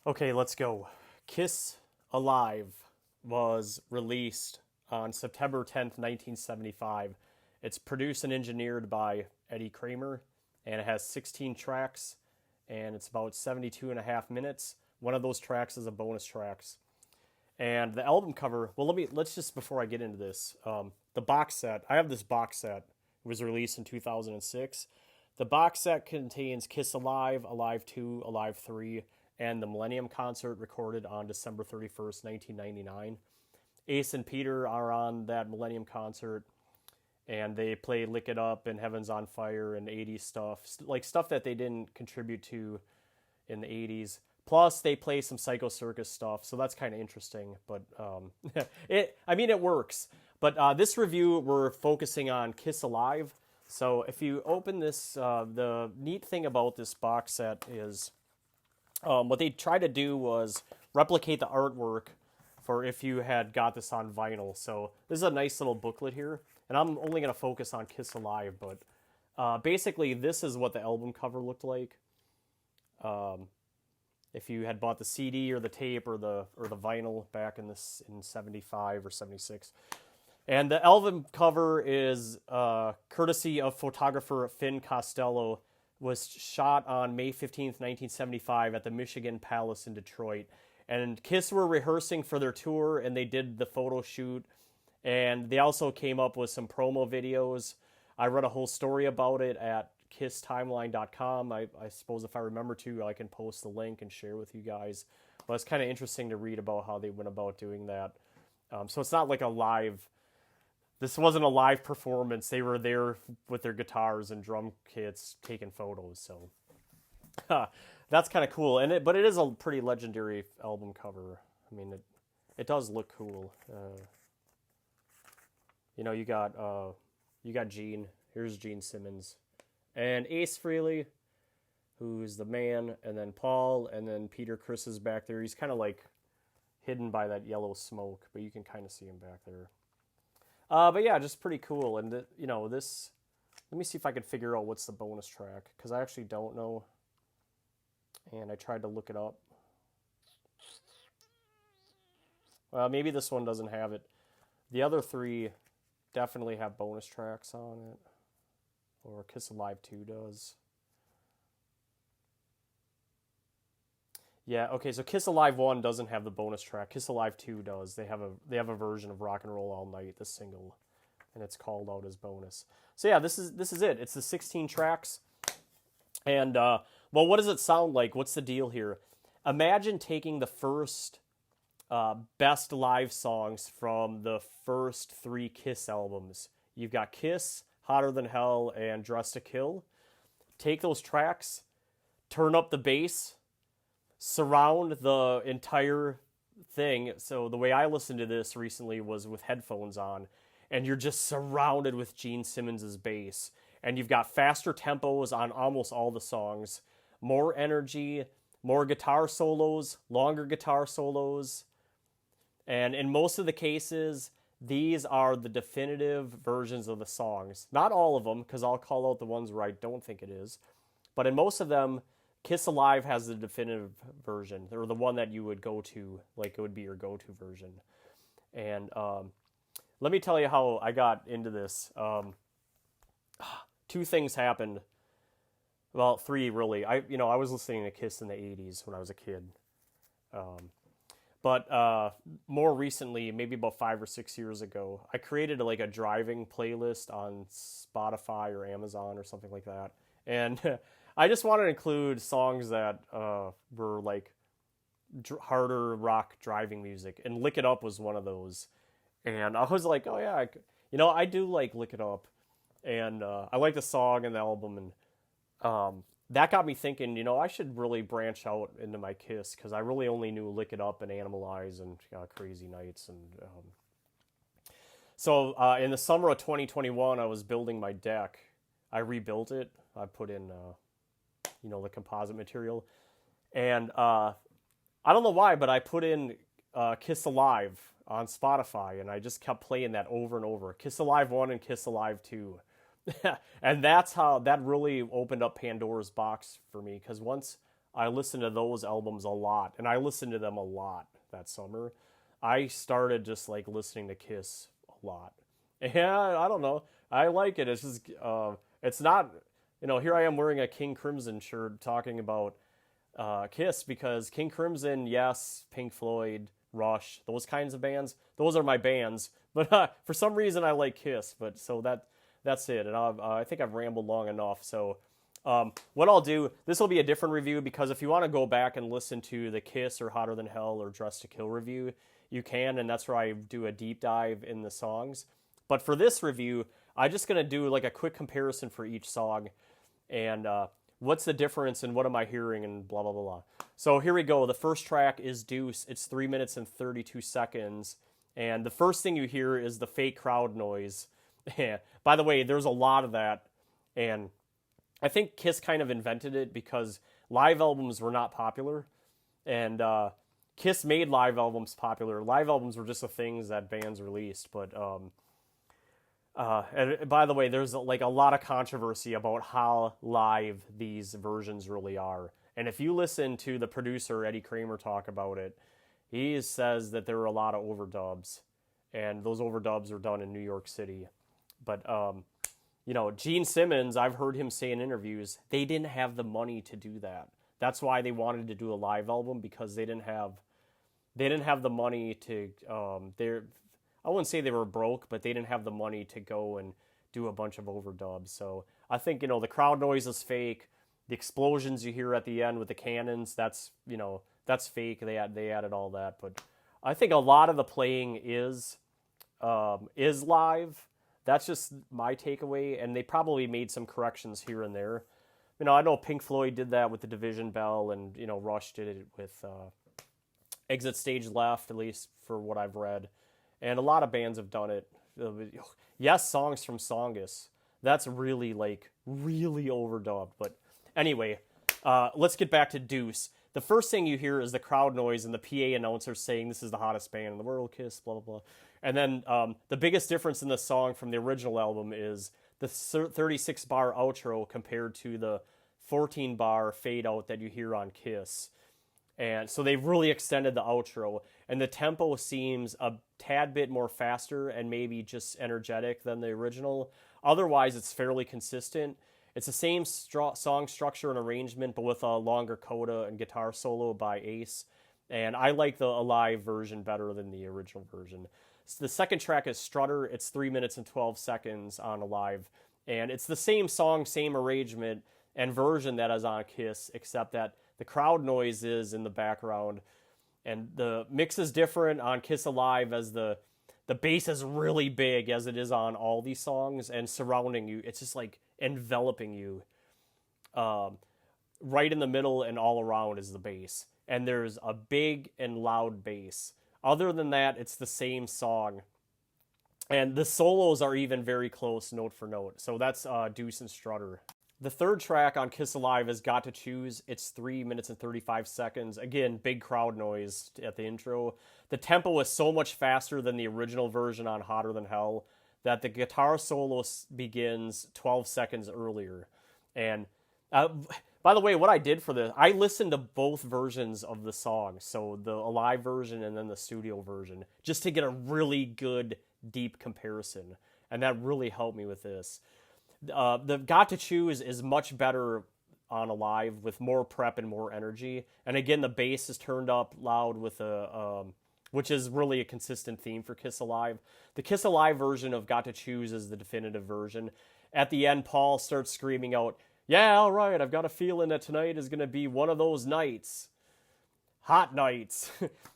Okay, let's go. Kiss Alive was released on September 10th, 1975. It's produced and engineered by Eddie Kramer, and it has 16 tracks, and it's about 72 and a half minutes. One of those tracks is a bonus tracks. And the album cover, well, let's just, before I get into this, the box set, I have this box set. It was released in 2006. The box set contains Kiss Alive, Alive 2, Alive 3, and the Millennium Concert recorded on December 31st, 1999. Ace and Peter are on that Millennium Concert, and they play Lick It Up and Heaven's on Fire and 80s stuff, like stuff that they didn't contribute to in the 80s. Plus, they play some Psycho Circus stuff, so that's kind of interesting. But it works. But this review, we're focusing on Kiss Alive. So if you open this, the neat thing about this box set is what they tried to do was replicate the artwork for if you had got this on vinyl. So this is a nice little booklet here, and I'm only going to focus on Kiss Alive, but basically this is what the album cover looked like. If you had bought the CD or the tape or the vinyl back in 75 or 76. And the album cover is courtesy of photographer Finn Costello, was shot on May 15th, 1975 at the Michigan Palace in Detroit. And Kiss were rehearsing for their tour, and they did the photo shoot. And they also came up with some promo videos. I read a whole story about it at kisstimeline.com. I suppose if I remember to, I can post the link and share with you guys. But it's kind of interesting to read about how they went about doing that. So it's not like a live... This wasn't a live performance. They were there with their guitars and drum kits taking photos. So that's kind of cool. But it is a pretty legendary album cover. I mean, it does look cool. You got Gene. Here's Gene Simmons, and Ace Frehley, who's the man, and then Paul, and then Peter Criss is back there. He's kind of like hidden by that yellow smoke, but you can kind of see him back there. But yeah, just pretty cool. And this, let me see if I can figure out what's the bonus track, because I actually don't know. And I tried to look it up. Well, maybe this one doesn't have it. The other three definitely have bonus tracks on it. Or Kiss Alive 2 does. Yeah, okay, so Kiss Alive 1 doesn't have the bonus track. Kiss Alive 2 does. They have a version of Rock and Roll All Night, the single, and it's called out as bonus. So yeah, this is it. It's the 16 tracks. And well, what does it sound like? What's the deal here? Imagine taking the first best live songs from the first 3 Kiss albums. You've got Kiss, Hotter Than Hell, and Dressed to Kill. Take those tracks, turn up the bass, surround the entire thing. So the way I listened to this recently was with headphones on, and you're just surrounded with Gene Simmons' bass. And you've got faster tempos on almost all the songs, more energy, more guitar solos, longer guitar solos. And in most of the cases, these are the definitive versions of the songs. Not all of them, because I'll call out the ones where I don't think it is. But in most of them, Kiss Alive has the definitive version, or the one that you would go to, like it would be your go-to version. And let me tell you how I got into this. 2 things happened. Well, 3 really. I was listening to Kiss in the 80s when I was a kid. But more recently, maybe about 5 or 6 years ago, I created like a driving playlist on Spotify or Amazon or something like that. And I just wanted to include songs that were like harder rock driving music, and Lick It Up was one of those. And I was like, oh yeah, I do like Lick It Up, and I like the song and the album, and that got me thinking, I should really branch out into my Kiss, because I really only knew Lick It Up and Animalize and Crazy Nights. And so in the summer of 2021, I was building my deck. I rebuilt it. I put in the composite material, and I don't know why, but I put in Kiss Alive on Spotify, and I just kept playing that over and over. Kiss Alive 1 and Kiss Alive 2. And that's how that really opened up Pandora's box for me, because once I listened to those albums a lot, and I listened to them a lot that summer. I started just like listening to Kiss a lot. Yeah, I don't know. I like it. It's just, it's not, here I am wearing a King Crimson shirt talking about Kiss because King Crimson, yes, Pink Floyd, Rush, those kinds of bands, those are my bands. But for some reason, I like Kiss. But so that's it. And I think I've rambled long enough. So what I'll do, this will be a different review because if you want to go back and listen to the Kiss or Hotter Than Hell or Dressed to Kill review, you can. And that's where I do a deep dive in the songs. But for this review, I'm just going to do like a quick comparison for each song and what's the difference and what am I hearing and blah, blah, blah, blah. So here we go. The first track is Deuce. It's 3 minutes and 32 seconds. And the first thing you hear is the fake crowd noise. By the way, there's a lot of that. And I think Kiss kind of invented it because live albums were not popular. And Kiss made live albums popular. Live albums were just the things that bands released. But and by the way, there's like a lot of controversy about how live these versions really are. And if you listen to the producer, Eddie Kramer, talk about it, he says that there were a lot of overdubs. And those overdubs are done in New York City. But, Gene Simmons, I've heard him say in interviews, they didn't have the money to do that. That's why they wanted to do a live album because they didn't have the money to, I wouldn't say they were broke, but they didn't have the money to go and do a bunch of overdubs. So I think, the crowd noise is fake. The explosions you hear at the end with the cannons, that's fake. They added all that. But I think a lot of the playing is live. That's just my takeaway. And they probably made some corrections here and there. I know Pink Floyd did that with the Division Bell and, Rush did it with Exit Stage Left, at least for what I've read. And a lot of bands have done it. Yes, songs from Songus. That's really overdubbed. But anyway, let's get back to Deuce. The first thing you hear is the crowd noise and the PA announcer saying this is the hottest band in the world, Kiss, blah, blah, blah. And then the biggest difference in the song from the original album is the 36-bar outro compared to the 14-bar fade out that you hear on Kiss. And so they've really extended the outro. And the tempo seems a tad bit more faster and maybe just energetic than the original. Otherwise, it's fairly consistent. It's the same song structure and arrangement, but with a longer coda and guitar solo by Ace. And I like the live version better than the original version. So the second track is Strutter. It's 3 minutes and 12 seconds on Alive. And it's the same song, same arrangement and version that is on Kiss, except that the crowd noise is in the background. And the mix is different on Kiss Alive as the bass is really big as it is on all these songs and surrounding you. It's just like enveloping you. Right in the middle and all around is the bass. And there's a big and loud bass. Other than that, it's the same song. And the solos are even very close note for note. So that's Deuce and Strutter. The third track on Kiss Alive is Got to Choose. It's 3 minutes and 35 seconds. Again, big crowd noise at the intro. The tempo is so much faster than the original version on Hotter Than Hell that the guitar solo begins 12 seconds earlier. And by the way, what I did for this, I listened to both versions of the song. So the Alive version and then the studio version, just to get a really good, deep comparison. And that really helped me with this. The Got to Choose is much better on Alive with more prep and more energy. And again, the bass is turned up loud with which is really a consistent theme for Kiss Alive. The Kiss Alive version of Got to Choose is the definitive version. At the end, Paul starts screaming out, "Yeah, all right, I've got a feeling that tonight is going to be one of those nights. Hot nights."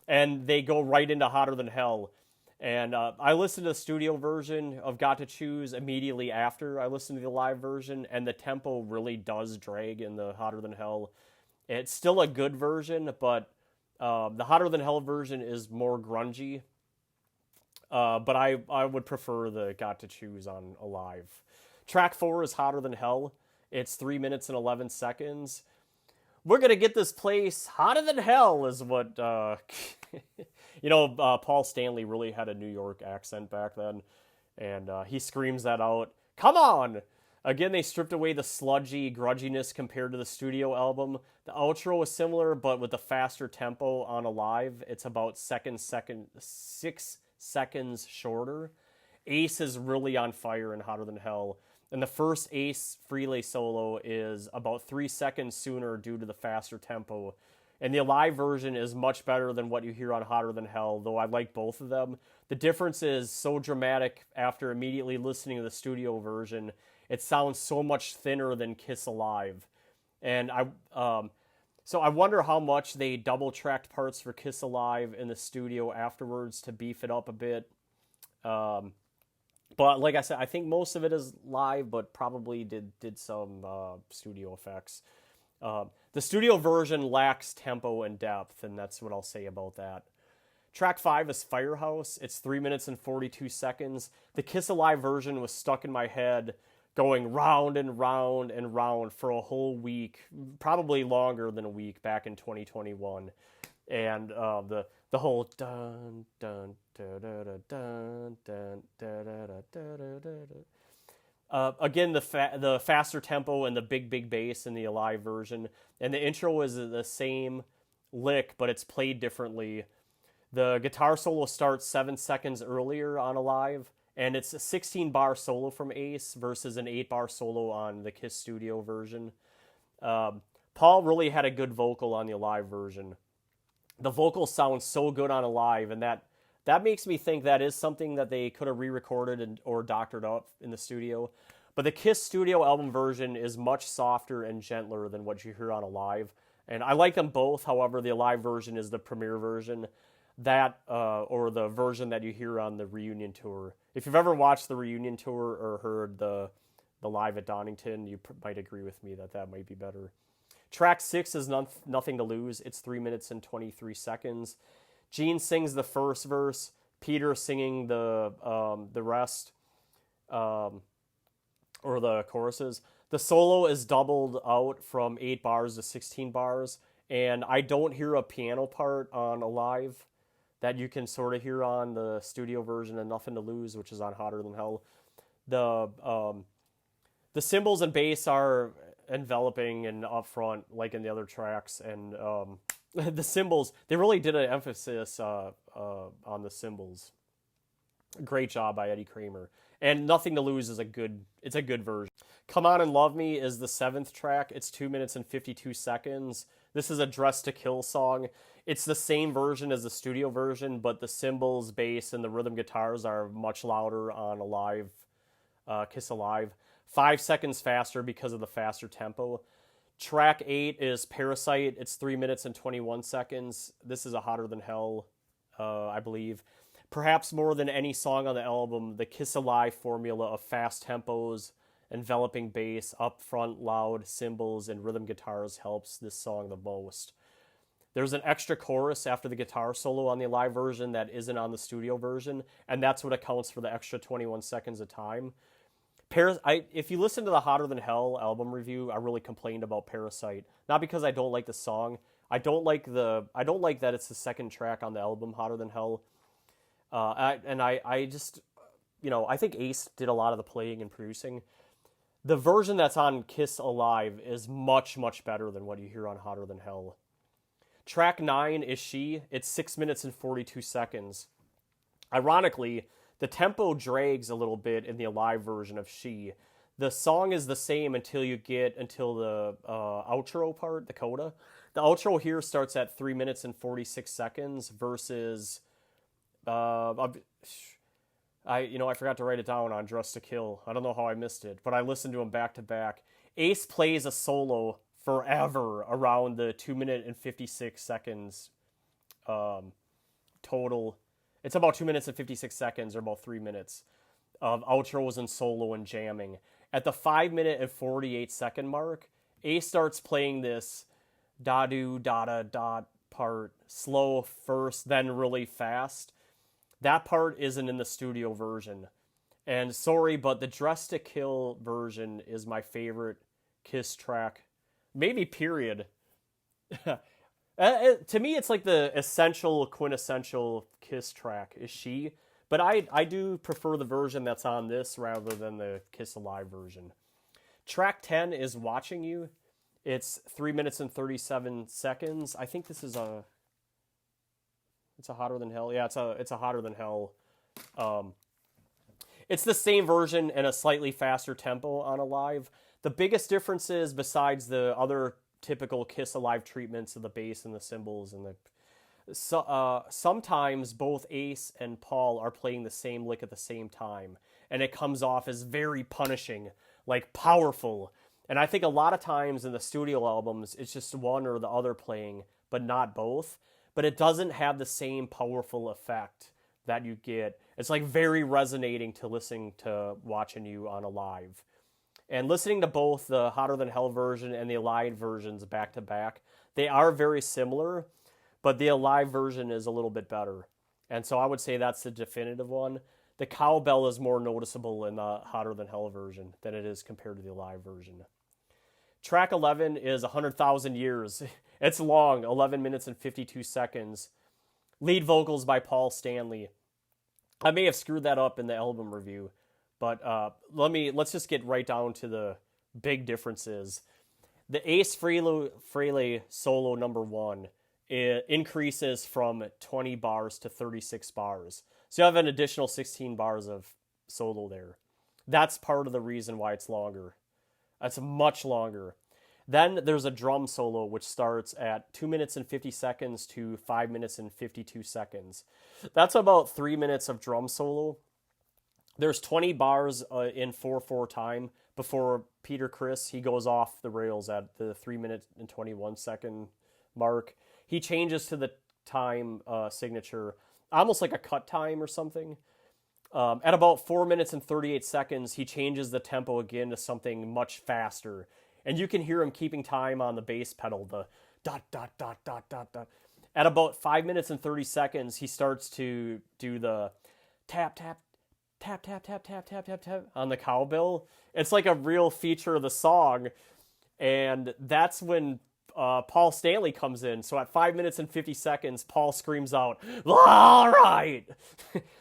And they go right into Hotter Than Hell. And I listened to the studio version of Got to Choose immediately after I listened to the live version, and the tempo really does drag in the Hotter Than Hell. It's still a good version, but the Hotter Than Hell version is more grungy. But I would prefer the Got to Choose on Alive. Track 4 is Hotter Than Hell. It's 3 minutes and 11 seconds. We're going to get this place hotter than hell is what, Paul Stanley really had a New York accent back then. And he screams that out. Come on! Again, they stripped away the sludgy grudginess compared to the studio album. The outro is similar, but with a faster tempo on Alive. It's about 6 seconds shorter. Ace is really on fire and hotter than hell. And the first Ace Frehley solo is about 3 seconds sooner due to the faster tempo. And the Alive version is much better than what you hear on Hotter Than Hell, though I like both of them. The difference is so dramatic after immediately listening to the studio version. It sounds so much thinner than Kiss Alive. And so I wonder how much they double-tracked parts for Kiss Alive in the studio afterwards to beef it up a bit. But like I said, I think most of it is live, but probably did some studio effects. The studio version lacks tempo and depth, and that's what I'll say about that. Track 5 is Firehouse. It's 3 minutes and 42 seconds. The Kiss Alive version was stuck in my head going round and round and round for a whole week, probably longer than a week back in 2021. And the whole dun dun dun dun dun dun dun dun dun. Again, the faster tempo and the big bass in the Alive version, and the intro is the same lick, but it's played differently. The guitar solo starts 7 seconds earlier on Alive, and it's a 16-bar solo from Ace versus an 8-bar solo on the Kiss studio version. Paul really had a good vocal on the Alive version. The vocals sound so good on Alive, and that makes me think that is something that they could have re-recorded or doctored up in the studio. But the Kiss studio album version is much softer and gentler than what you hear on Alive. And I like them both. However, the Alive version is the premiere version. Or the version that you hear on the reunion tour. If you've ever watched the reunion tour or heard the live at Donington, you might agree with me that might be better. Track 6 is Nothing to Lose. It's 3 minutes and 23 seconds. Gene sings the first verse. Peter singing the rest, or the choruses. The solo is doubled out from 8 bars to 16 bars, and I don't hear a piano part on Alive that you can sort of hear on the studio version of Nothing to Lose, which is on Hotter Than Hell. The cymbals and bass are enveloping and upfront, like in the other tracks, and the cymbals, they really did an emphasis on the cymbals. Great job by Eddie Kramer. And Nothing to Lose is a good version. Come On and Love Me is the 7th track. It's 2 minutes and 52 seconds. This is a Dress to Kill song. It's the same version as the studio version, but the cymbals, bass, and the rhythm guitars are much louder on Alive, Kiss Alive. 5 seconds faster because of the faster tempo. Track 8 is Parasite. It's 3 minutes and 21 seconds. This is a Hotter Than Hell, I believe. Perhaps more than any song on the album, the Kiss Alive formula of fast tempos, enveloping bass, upfront loud cymbals, and rhythm guitars helps this song the most. There's an extra chorus after the guitar solo on the Alive version that isn't on the studio version, and that's what accounts for the extra 21 seconds of time. If you listen to the Hotter Than Hell album review, I really complained about Parasite. Not because I don't like the song. I don't like that it's the second track on the album, Hotter Than Hell. I just, I think Ace did a lot of the playing and producing. The version that's on Kiss Alive is much, much better than what you hear on Hotter Than Hell. Track 9 is She. It's 6 minutes and 42 seconds. Ironically, the tempo drags a little bit in the Alive version of She. The song is the same until the outro part, the coda. The outro here starts at 3 minutes and 46 seconds versus... I forgot to write it down on Dress to Kill. I don't know how I missed it, but I listened to them back to back. Ace plays a solo forever around the 2 minute and 56 seconds total. It's about 2 minutes and 56 seconds, or about 3 minutes, of outros and solo and jamming. At the 5 minute and 48 second mark, Ace starts playing this da-do, da-da-da part, slow first, then really fast. That part isn't in the studio version. And sorry, but the Dress to Kill version is my favorite Kiss track. Maybe period. To me, it's like the essential, quintessential Kiss track is She. But I do prefer the version that's on this rather than the Kiss Alive version. Track 10 is Watching You. It's 3 minutes and 37 seconds. I think this is it's a Hotter Than Hell. Yeah, it's a Hotter Than Hell. It's the same version and a slightly faster tempo on Alive. The biggest difference is, besides the other typical Kiss Alive treatments of the bass and the cymbals and sometimes both Ace and Paul are playing the same lick at the same time, and it comes off as very punishing, like powerful. And I think a lot of times in the studio albums, it's just one or the other playing, but not both. But it doesn't have the same powerful effect that you get. It's like very resonating to listening to Watching You on Alive. And listening to both the Hotter Than Hell version and the Alive versions back to back, they are very similar, but the Alive version is a little bit better. And so I would say that's the definitive one. The cowbell is more noticeable in the Hotter Than Hell version than it is compared to the Alive version. Track 11 is 100,000 Years. It's long, 11 minutes and 52 seconds. Lead vocals by Paul Stanley. I may have screwed that up in the album review, but let's just get right down to the big differences. The Ace Frehley solo number 1, it increases from 20 bars to 36 bars. So you have an additional 16 bars of solo there. That's part of the reason why it's longer. It's much longer. Then there's a drum solo, which starts at 2 minutes and 50 seconds to 5 minutes and 52 seconds. That's about 3 minutes of drum solo. There's 20 bars in 4/4 time before Peter Criss, he goes off the rails at the 3 minute and 21 second mark. He changes to the time signature, almost like a cut time or something. At about 4 minutes and 38 seconds, he changes the tempo again to something much faster. And you can hear him keeping time on the bass pedal, the dot, dot, dot, dot, dot, dot. At about 5 minutes and 30 seconds, he starts to do the tap, tap, tap, tap, tap, tap, tap, tap, tap on the cowbell. It's like a real feature of the song. And that's when Paul Stanley comes in. So at 5 minutes and 50 seconds, Paul screams out, "All right!"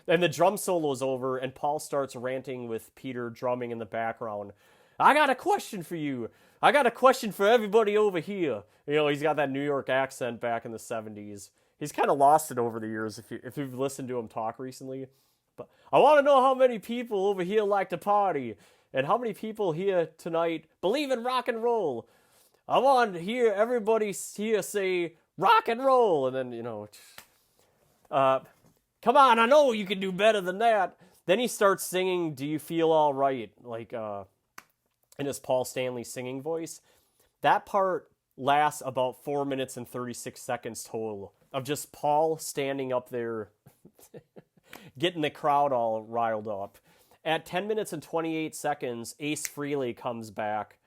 And the drum solo is over, and Paul starts ranting with Peter drumming in the background. "I got a question for you. I got a question for everybody over here." You know, he's got that New York accent back in the 70s. He's kind of lost it over the years if you've listened to him talk recently. But I want to know how many people over here like to party, and how many people here tonight believe in rock and roll. I want to hear everybody here say rock and roll, and then, come on, I know you can do better than that. Then he starts singing "Do You Feel All Right?" like in his Paul Stanley singing voice. That part lasts about 4 minutes and 36 seconds total of just Paul standing up there getting the crowd all riled up. At 10 minutes and 28 seconds, Ace Frehley comes back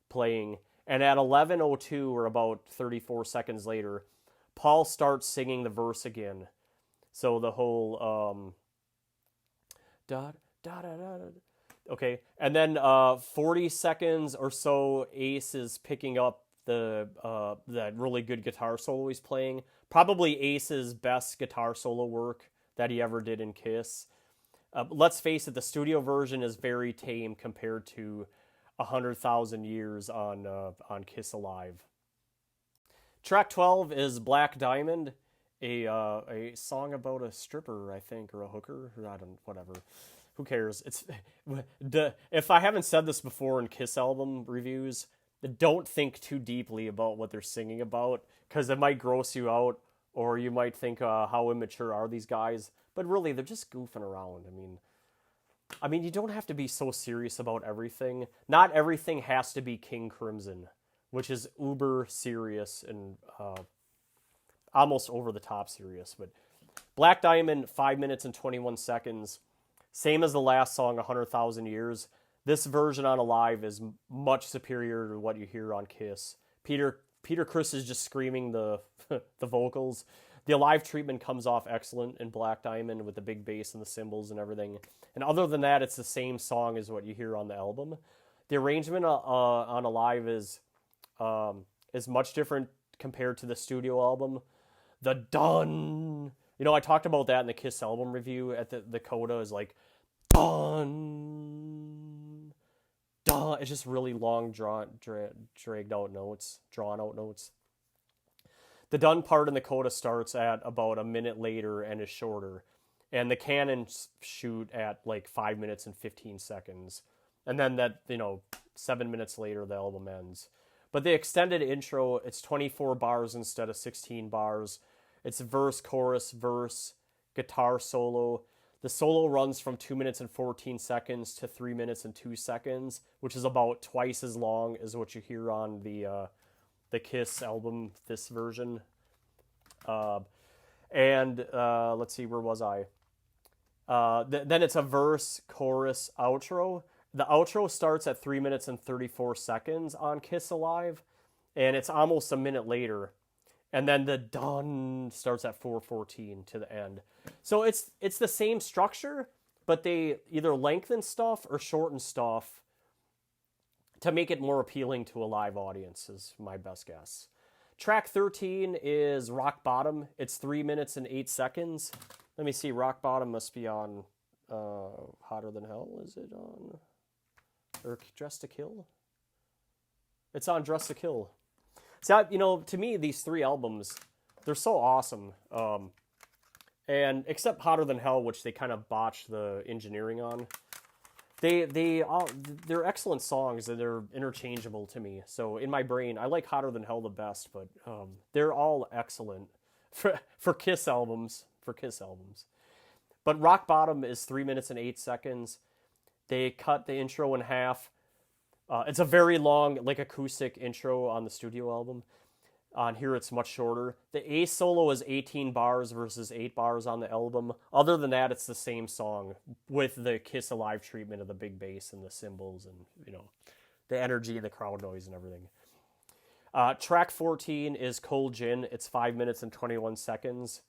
playing, and at 11:02, or about 34 seconds later, Paul starts singing the verse again. So the whole da da da da. Okay, and then 40 seconds or so, Ace is picking up that really good guitar solo he's playing. Probably Ace's best guitar solo work that he ever did in Kiss. Let's face it, the studio version is very tame compared to 100,000 Years on Kiss Alive. Track 12 is Black Diamond, a song about a stripper, I think, or a hooker, or whatever. Who cares? If I haven't said this before in Kiss album reviews, don't think too deeply about what they're singing about, because it might gross you out, or you might think, how immature are these guys? But really, they're just goofing around. I mean, you don't have to be so serious about everything. Not everything has to be King Crimson, which is uber serious and almost over the top serious. But Black Diamond, 5 minutes and 21 seconds. Same as the last song, 100,000 Years. This version on Alive is much superior to what you hear on Kiss. Peter Criss is just screaming the vocals. The Alive treatment comes off excellent in Black Diamond with the big bass and the cymbals and everything. And other than that, it's the same song as what you hear on the album. The arrangement on Alive is much different compared to the studio album. The dun, I talked about that in the Kiss album review. At the coda is like dun, dun. it's just really long, dragged out notes, drawn out notes. The done part in the coda starts at about a minute later and is shorter. And the cannons shoot at like 5 minutes and 15 seconds. And then 7 minutes later, the album ends. But the extended intro, it's 24 bars instead of 16 bars. It's verse, chorus, verse, guitar solo. The solo runs from 2 minutes and 14 seconds to 3 minutes and 2 seconds, which is about twice as long as what you hear on the Kiss album, this version. Let's see, where was I? Then it's a verse, chorus, outro. The outro starts at 3 minutes and 34 seconds on Kiss Alive, and it's almost a minute later. And then the done starts at 4:14 to the end. So it's the same structure, but they either lengthen stuff or shorten stuff to make it more appealing to a live audience, is my best guess. Track 13 is Rock Bottom. It's 3 minutes and 8 seconds. Let me see, Rock Bottom must be on Hotter Than Hell. Is it on... or Dress to Kill? It's on Dress to Kill. So, to me, these three albums, they're so awesome. And except Hotter Than Hell, which they kind of botched the engineering on, they're excellent songs and they're interchangeable to me. So in my brain, I like Hotter Than Hell the best, but they're all excellent for Kiss albums. But Rock Bottom is 3 minutes and 8 seconds. They cut the intro in half. It's a very long, like, acoustic intro on the studio album. On here, it's much shorter. The Ace solo is 18 bars versus 8 bars on the album. Other than that, it's the same song with the Kiss Alive treatment of the big bass and the cymbals and, the energy and the crowd noise and everything. Track 14 is Cold Gin. It's 5 minutes and 21 seconds.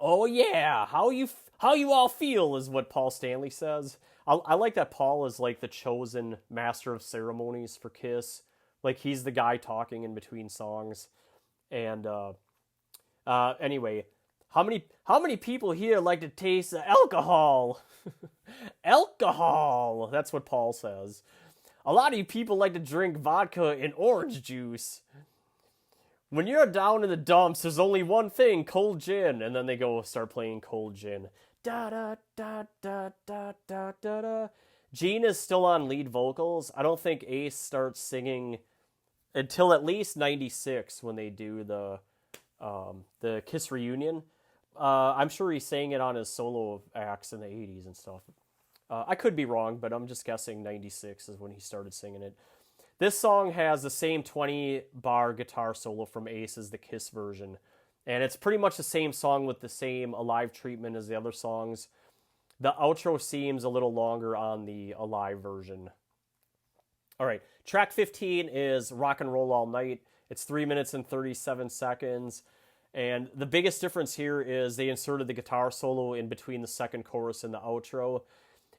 Oh yeah, how you all feel is what Paul Stanley says. I like that Paul is like the chosen master of ceremonies for Kiss. Like, he's the guy talking in between songs. And anyway, how many people here like to taste alcohol? Alcohol. That's what Paul says. A lot of you people like to drink vodka and orange juice. When you're down in the dumps, there's only one thing, Cold Gin. And then they go start playing Cold Gin. Da da da da da da da da. Gene is still on lead vocals. I don't think Ace starts singing until at least 96 when they do the Kiss reunion. I'm sure he sang it on his solo acts in the 80s and stuff. I could be wrong, but I'm just guessing 96 is when he started singing it. This song has the same 20-bar guitar solo from Ace as the Kiss version. And it's pretty much the same song with the same Alive treatment as the other songs. The outro seems a little longer on the Alive version. All right, track 15 is Rock and Roll All Night. It's 3 minutes and 37 seconds. And the biggest difference here is they inserted the guitar solo in between the second chorus and the outro.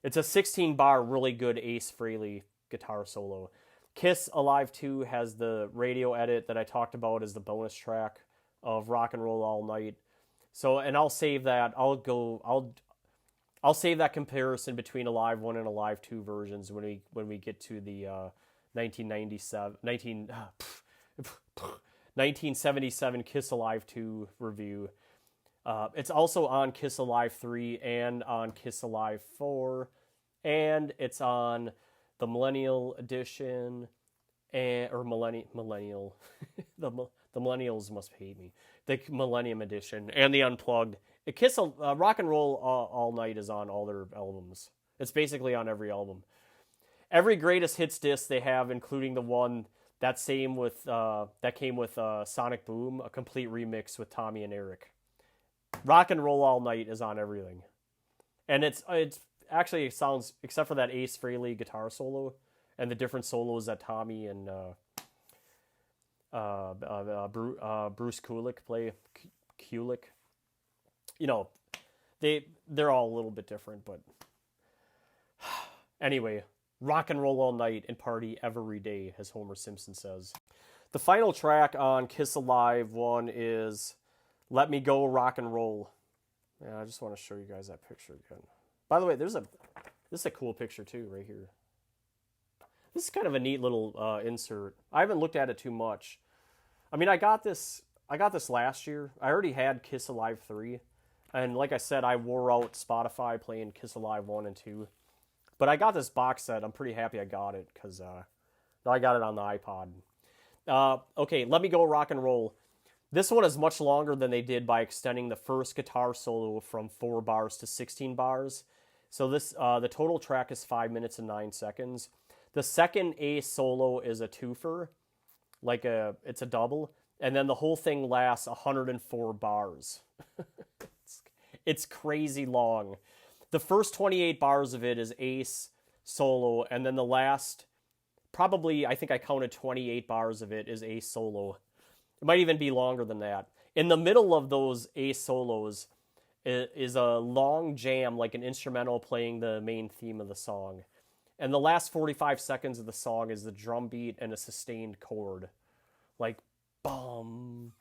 It's a 16-bar, really good Ace Frehley guitar solo. Kiss Alive 2 has the radio edit that I talked about as the bonus track of Rock and Roll All Night. So, and I'll save that. I'll save that comparison between Alive 1 and Alive 2 versions when we get to the 1977 Kiss Alive 2 review. It's also on Kiss Alive 3 and on Kiss Alive 4, and it's on the Millennial Edition, or Millennial. the Millennials must hate me. The Millennium Edition and the Unplugged. Rock and Roll All Night is on all their albums. It's basically on every album. Every greatest hits disc they have, including the one that came with Sonic Boom, a complete remix with Tommy and Eric. Rock and Roll All Night is on everything, and it's actually, it sounds, except for that Ace Frehley guitar solo and the different solos that Tommy and Bruce Kulick play. They're all a little bit different, but anyway, rock and roll all night and party every day, as Homer Simpson says. The final track on Kiss Alive 1 is Let Me Go Rock and Roll. Yeah, I just want to show you guys that picture again. By the way, this is a cool picture too, right here. This is kind of a neat little insert. I haven't looked at it too much. I mean, I got this. I got this last year. I already had Kiss Alive 3, and like I said, I wore out Spotify playing Kiss Alive 1 and 2. But I got this box set. I'm pretty happy I got it because I got it on the iPod. Okay, Let Me Go Rock and Roll. This one is much longer than they did by extending the first guitar solo from 4 bars to 16 bars. So this the total track is 5 minutes and 9 seconds. The second A solo is a twofer, it's a double, and then the whole thing lasts 104 bars. It's crazy long. The first 28 bars of it is Ace solo, and then the last, probably, I think I counted 28 bars of it is Ace solo. It might even be longer than that. In the middle of those Ace solos is a long jam, like an instrumental playing the main theme of the song. And the last 45 seconds of the song is the drum beat and a sustained chord. Like, bum.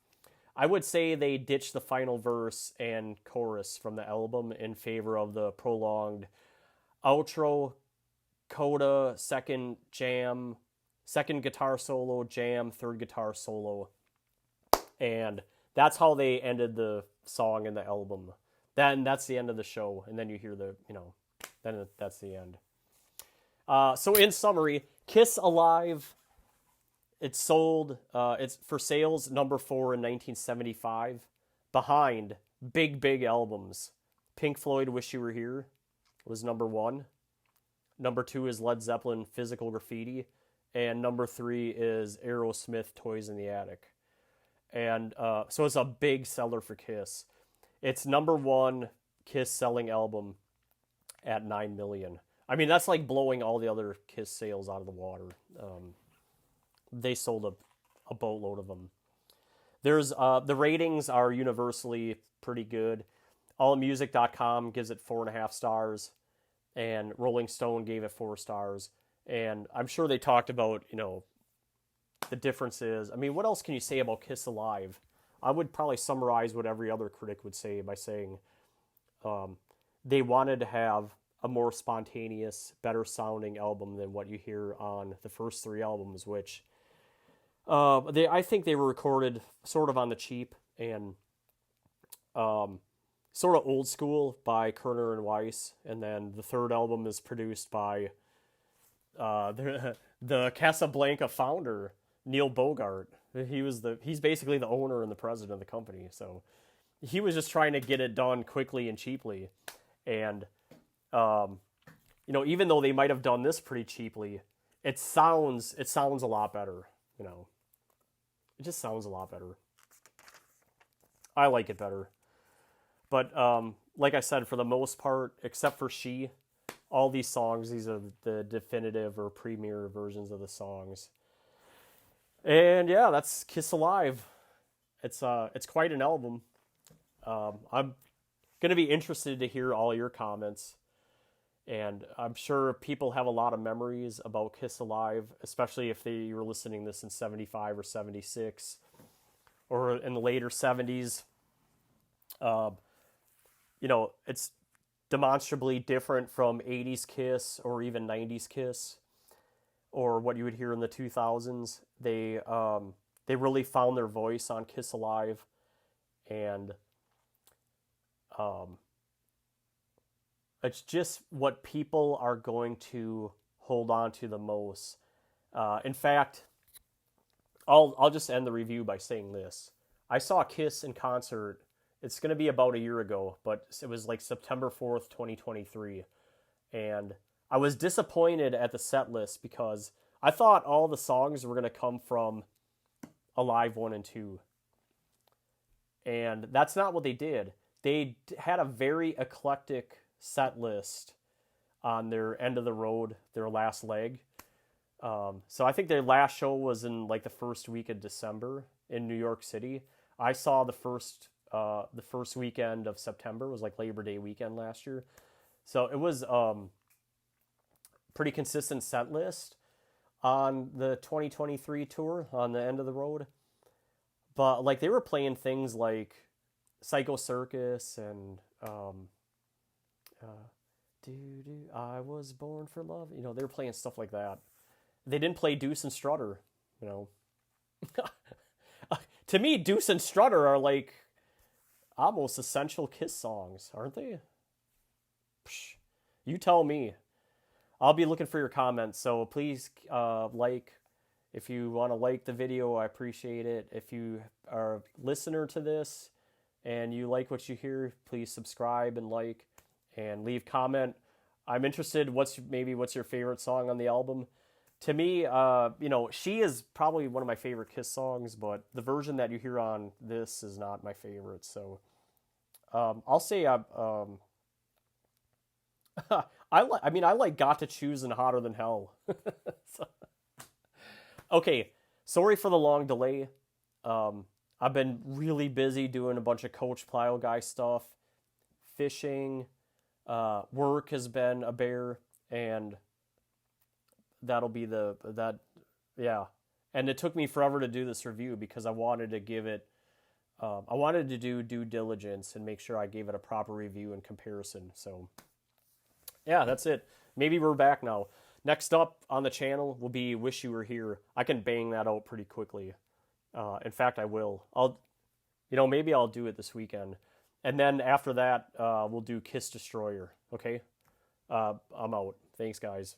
I would say they ditched the final verse and chorus from the album in favor of the prolonged outro, coda, second jam, second guitar solo, jam, third guitar solo. And that's how they ended the song and the album. Then that's the end of the show. And then you hear then that's the end. So in summary, Kiss Alive, it's sold, it's for sales number 4 in 1975, behind big albums. Pink Floyd, Wish You Were Here was number 1. Number 2 is Led Zeppelin, Physical Graffiti. And number 3 is Aerosmith, Toys in the Attic. And so it's a big seller for Kiss. It's number 1 Kiss selling album at 9 million. I mean, that's like blowing all the other Kiss sales out of the water. They sold a boatload of them. There's the ratings are universally pretty good. Allmusic.com gives it 4.5 stars, and Rolling Stone gave it 4 stars. And I'm sure they talked about the differences. I mean, what else can you say about Kiss Alive? I would probably summarize what every other critic would say by saying they wanted to have a more spontaneous, better sounding album than what you hear on the first 3 albums, which I think they were recorded sort of on the cheap and sort of old school by Kerner and Weiss. And then the 3rd album is produced by the Casablanca founder, Neil Bogart. He's basically the owner and the president of the company. So he was just trying to get it done quickly and cheaply. And even though they might have done this pretty cheaply, it sounds a lot better. It just sounds a lot better. I like it better. But like I said, for the most part, except for She, all these songs, these are the definitive or premier versions of the songs. And yeah, that's Kiss Alive. It's quite an album. I'm going to be interested to hear all your comments. And I'm sure people have a lot of memories about Kiss Alive, especially if they were listening to this in 75 or 76 or in the later 70s. It's demonstrably different from 80s Kiss or even 90s Kiss or what you would hear in the 2000s. They really found their voice on Kiss Alive, and it's just what people are going to hold on to the most. In fact, I'll just end the review by saying this. I saw Kiss in concert. It's going to be about a year ago, but it was like September 4th, 2023. And I was disappointed at the set list because I thought all the songs were going to come from Alive 1 and 2. And that's not what they did. They had a very eclectic set list on their end of the road, their last leg. So I think their last show was in like the first week of December in New York City. I saw the first weekend of September, was like Labor Day weekend last year. So it was pretty consistent set list on the 2023 tour on the end of the road. But like they were playing things like Psycho Circus and I Was Born for Love. They were playing stuff like that. they didn't play Deuce and Strutter. You know, to me, Deuce and Strutter are like almost essential Kiss songs, aren't they? Psh, you tell me. I'll be looking for your comments, so please like. If you want to like the video, I appreciate it. If you are a listener to this and you like what you hear, please subscribe and like and leave comment. I'm interested. What's your favorite song on the album? To me, She is probably one of my favorite Kiss songs, but the version that you hear on this is not my favorite. So I'll say I like Got to Choose and Hotter Than Hell. So, okay, sorry for the long delay. I've been really busy doing a bunch of Coach Plyo guy stuff, fishing, work has been a bear, and that'll be yeah. And it took me forever to do this review because I wanted to give it, I wanted to do due diligence and make sure I gave it a proper review and comparison. So, yeah, that's it. Maybe we're back now. Next up on the channel will be Wish You Were Here. I can bang that out pretty quickly. In fact, I will. Maybe I'll do it this weekend. And then after that, we'll do Kiss Destroyer. Okay? I'm out. Thanks, guys.